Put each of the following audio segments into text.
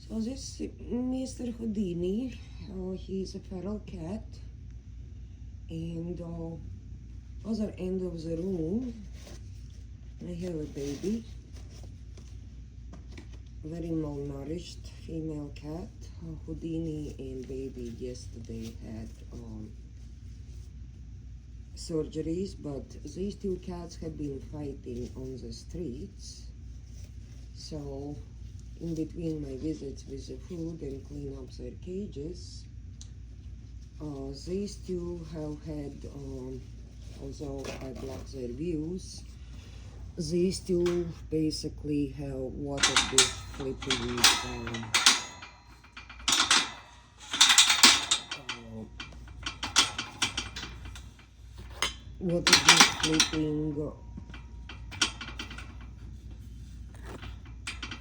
So this is Mr. Houdini. He's a feral cat. And other end of the room, I have a baby. Very malnourished female cat. Houdini and Baby yesterday had surgeries, but these two cats have been fighting on the streets. So in between my visits with the food and clean up their cages, these two have had, although I blocked their views, these two basically have watered this flipping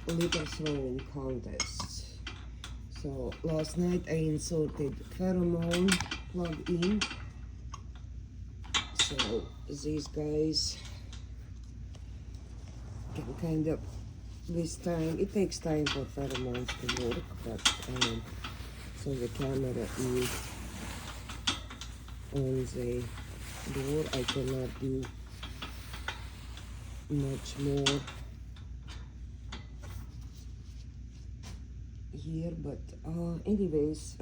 litter throwing contests. So last night I inserted pheromone plug-in. So these guys can kind of, this time, it takes time for pheromones to work, but so the camera is on the door. I cannot do much more here, but anyways,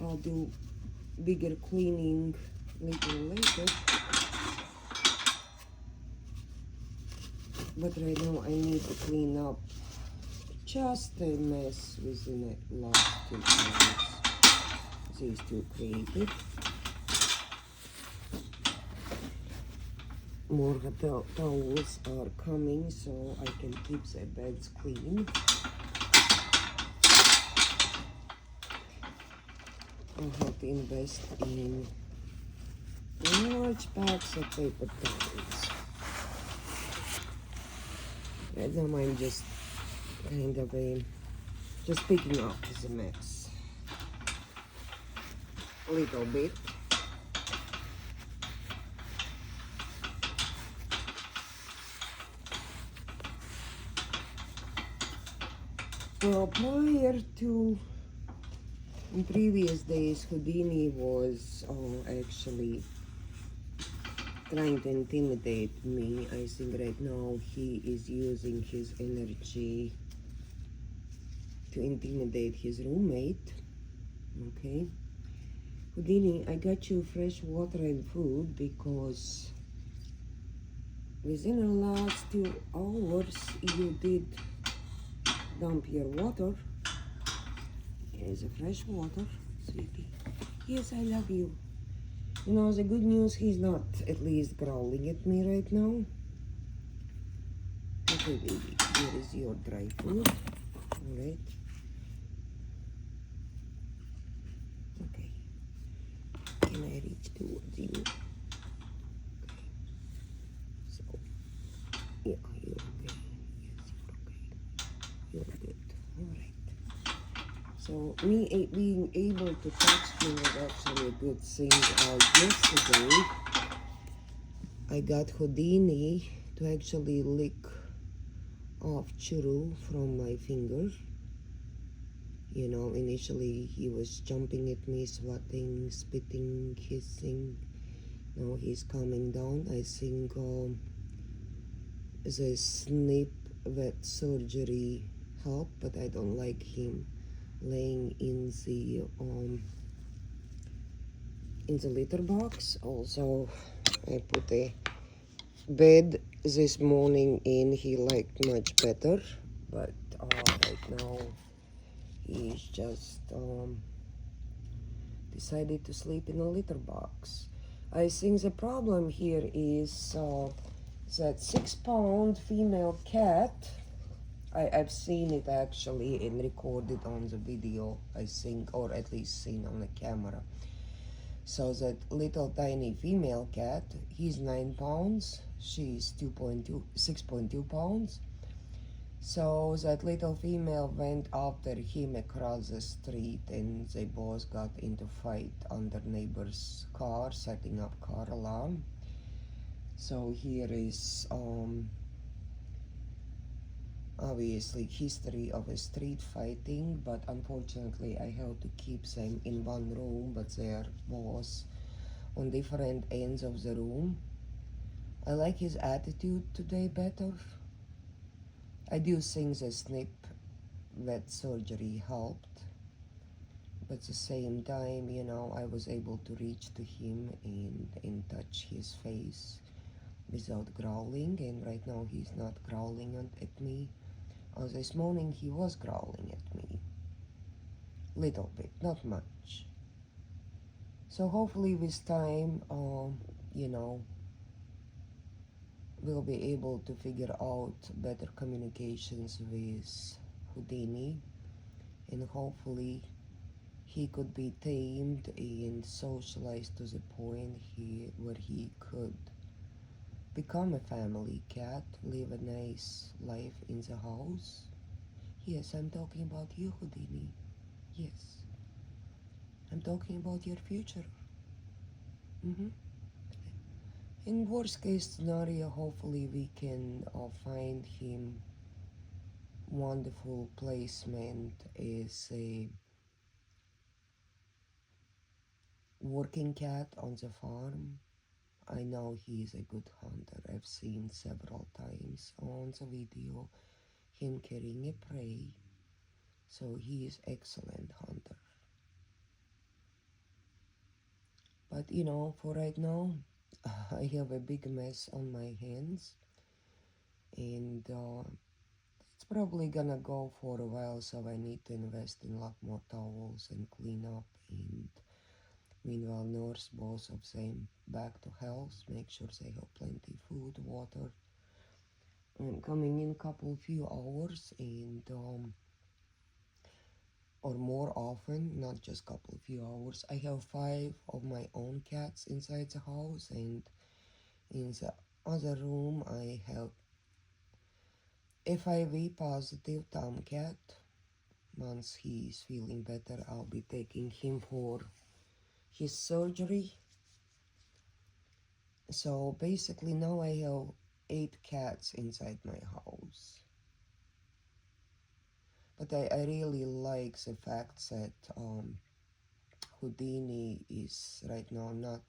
I'll do bigger cleaning little later. But right now I need to clean up just a mess within the last 2 hours. These two created. More towels are coming so I can keep the beds clean. I'll have to invest in large packs of paper towels. Right now I'm just kind of just picking up the mess a little bit. Well, prior to, in previous days, Houdini was actually trying to intimidate me. I think right now he is using his energy to intimidate his roommate. Okay. Houdini, I got you fresh water and food because within the last 2 hours you did dump your water. Here's a fresh water, sweetie. Yes, I love you. You know, the good news, he's not at least growling at me right now. Okay, baby, here is your dry food. Alright. Okay. Can I reach towards you? Okay. So, yeah, you're okay. Yes, you're okay. You're good. Alright. So me being able to touch you was actually a good thing. Yesterday, I got Houdini to actually lick off churu from my finger. You know, initially he was jumping at me, swatting, spitting, hissing. Now he's calming down. I think the SnipVet surgery helped, but I don't like him laying in the litter box. Also, I put a bed this morning in. He liked much better, but right now he's just decided to sleep in a litter box. I think the problem here is that 6-pound female cat. I've seen it actually and recorded on the video, I think, or at least seen on the camera. So that little tiny female cat, he's 9 pounds, she's 6.2 pounds. So that little female went after him across the street and they both got into fight under neighbor's car, setting up car alarm. So here is obviously history of a street fighting, but unfortunately I have to keep them in one room, but they're both on different ends of the room. I like his attitude today better. I do think the SnipVet surgery helped, but at the same time, you know, I was able to reach to him and touch his face without growling, and right now he's not growling at me. This morning he was growling at me. Little bit, not much. So hopefully with time, you know, we'll be able to figure out better communications with Houdini, and hopefully he could be tamed and socialized to the point where he could become a family cat, live a nice life in the house. Yes, I'm talking about you, Houdini. Yes, I'm talking about your future. In worst case scenario, hopefully we can find him wonderful placement as a working cat on the farm. I know he is a good hunter. I've seen several times on the video him carrying a prey, so he is excellent hunter. But you know, for right now, I have a big mess on my hands, and it's probably gonna go for a while, so I need to invest in a lot more towels and clean up, and meanwhile nurse both of them back to health, make sure they have plenty food, water. I'm coming in few hours, and or more often, not just few hours. I have 5 of my own cats inside the house, and in the other room I have FIV positive Tomcat. Once he's feeling better, I'll be taking him for his surgery. So basically now I have 8 cats inside my house. But I really like the fact that Houdini is right now not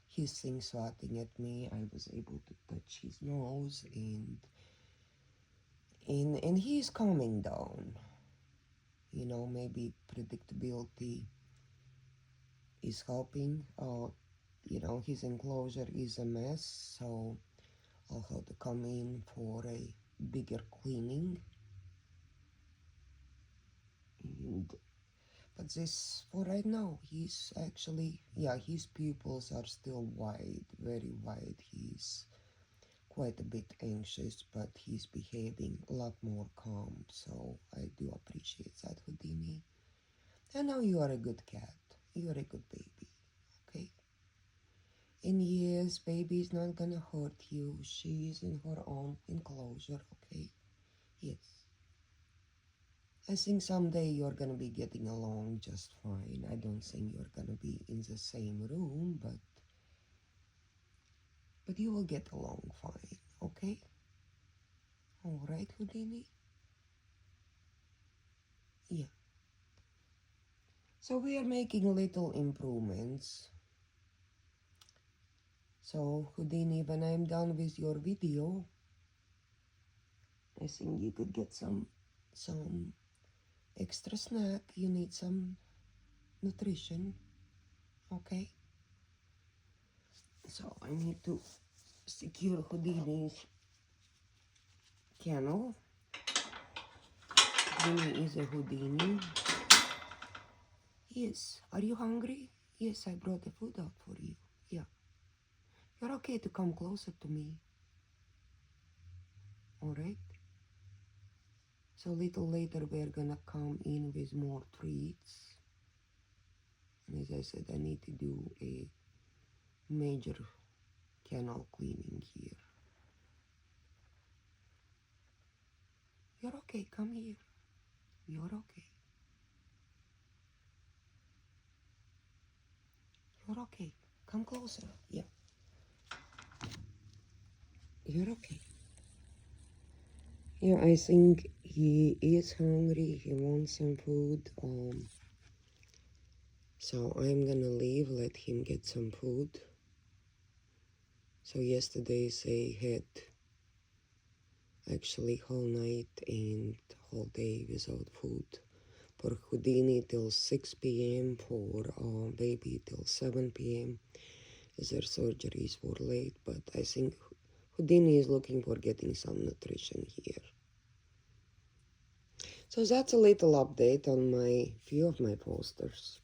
hissing, swatting at me. I was able to touch his nose, and he's calming down. You know, maybe predictability is helping. You know, his enclosure is a mess, so I'll have to come in for a bigger cleaning. But this, for right now, he's actually, yeah, his pupils are still wide, very wide. He's quite a bit anxious, but he's behaving a lot more calm, so I do appreciate that, Houdini. I know you are a good cat. You are a good baby, okay? And yes, baby's not gonna hurt you. She's in her own enclosure, okay? Yes. I think someday you're gonna be getting along just fine. I don't think you're gonna be in the same room, but you will get along fine, okay? All right, Houdini? Yeah. So we are making little improvements. So Houdini, when I'm done with your video, I think you could get some extra snack. You need some nutrition, okay? So I need to secure Houdini's kennel. Houdini is a Houdini. Yes. Are you hungry? Yes, I brought the food out for you. Yeah. You're okay to come closer to me. Alright? So a little later we're gonna come in with more treats. And as I said, I need to do a major kennel cleaning here. You're okay, come here. You're okay. You're okay. Come closer. Yeah. You're okay. Yeah, I think he is hungry. He wants some food. So I'm gonna leave, let him get some food. So yesterday they had actually whole night and whole day without food. For Houdini till 6 p.m. For Baby till 7 p.m. Their surgeries were late, but I think Houdini is looking for getting some nutrition here. So that's a little update on my few of my posters.